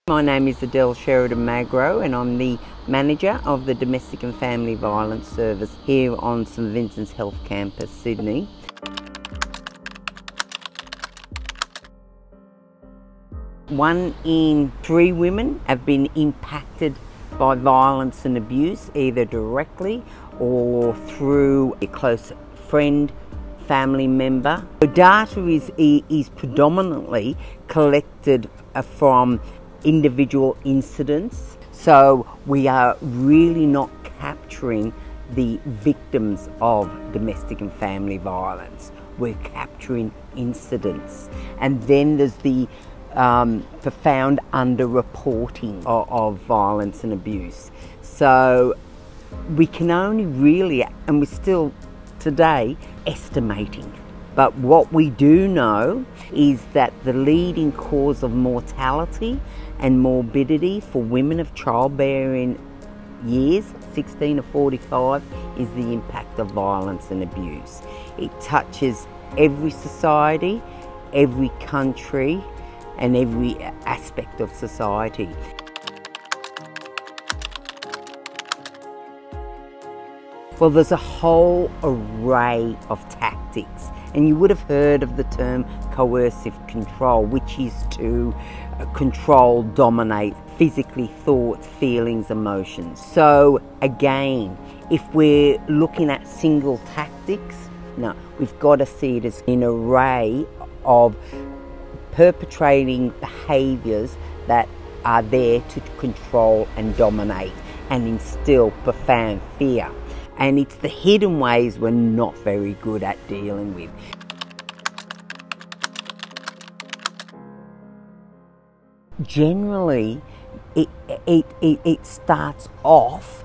My name is Adele Sheridan-Magro and I'm the manager of the Domestic and Family Violence Service here on St Vincent's Health Campus, Sydney. One in 3 women have been impacted by violence and abuse, either directly or through a close friend, family member. The data is predominantly collected from individual incidents, so we are really not capturing the victims of domestic and family violence. We're capturing incidents, and then there's the profound underreporting of violence and abuse. So we can only really, and we're still today estimating. But what we do know is that the leading cause of mortality and morbidity for women of childbearing years, 16 to 45, is the impact of violence and abuse. It touches every society, every country, and every aspect of society. Well, there's a whole array of tactics, and you would have heard of the term coercive control, which is to control, dominate physically thoughts, feelings, emotions. So again, if we're looking at single tactics, no, we've got to see it as an array of perpetrating behaviours that are there to control and dominate and instill profound fear. And it's the hidden ways we're not very good at dealing with. Generally, it starts off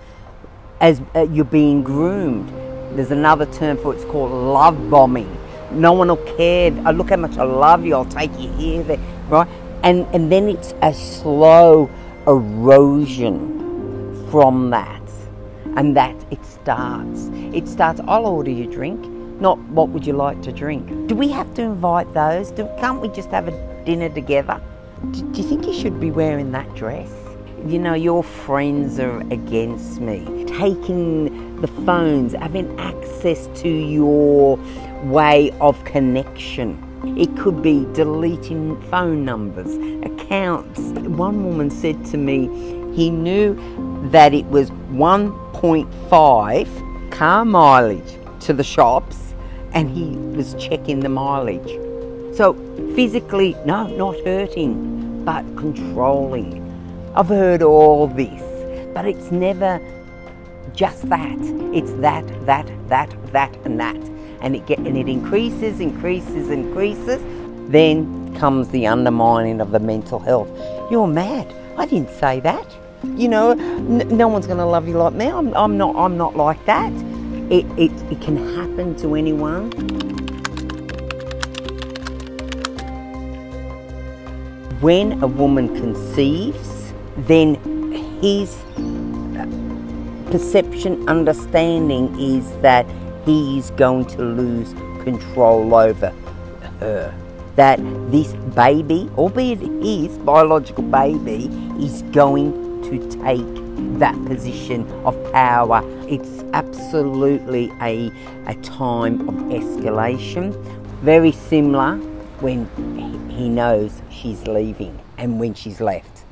as you're being groomed. There's another term for it, it's called love bombing. No one will care. Look how much I love you, I'll take you here, there, right? And then it's a slow erosion from that. And that it starts, I'll order you a drink, not what would you like to drink. Do we have to invite those? Can't we just have a dinner together? Do you think you should be wearing that dress? You know, your friends are against me. Taking the phones, having access to your way of connection. It could be deleting phone numbers, accounts. One woman said to me, he knew that it was 1.5 car mileage to the shops, and he was checking the mileage. So physically, no, not hurting, but controlling. I've heard all this, but it's never just that. It's that, and that. And it increases. Then comes the undermining of the mental health. You're mad. I didn't say that. You know, no one's going to love you like me. I'm not like that. It can happen to anyone. When a woman conceives, then his perception, understanding is that he is going to lose control over her. That this baby, albeit his biological baby, is going to take that position of power. It's absolutely a time of escalation. Very similar when he knows she's leaving and when she's left.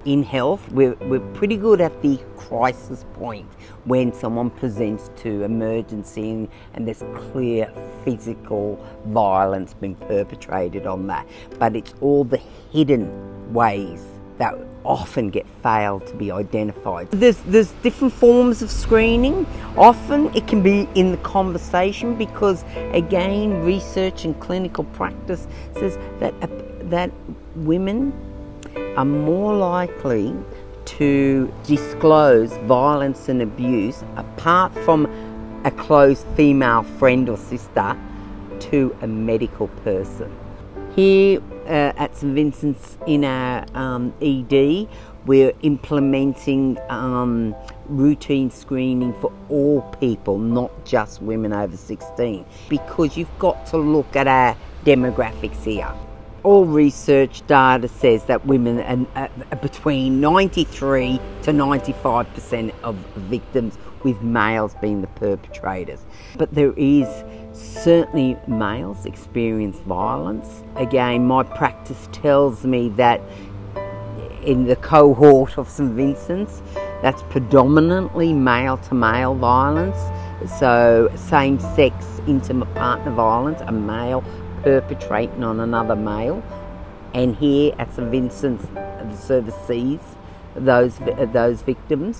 In health, we're pretty good at the crisis point when someone presents to emergency and there's clear physical violence being perpetrated on that. But it's all the hidden ways that often get failed to be identified. There's different forms of screening. Often it can be in the conversation because, again, research and clinical practice says that women are more likely to disclose violence and abuse, apart from a close female friend or sister, to a medical person. Here at St Vincent's in our ED, we're implementing routine screening for all people, not just women over 16, because you've got to look at our demographics here. All research data says that women are between 93 to 95% of victims, with males being the perpetrators. But there is certainly males experience violence. Again, my practice tells me that in the cohort of St Vincent's, that's predominantly male-to-male violence. So same-sex intimate partner violence, a male perpetrating on another male. And here at St Vincent's, the service sees those victims.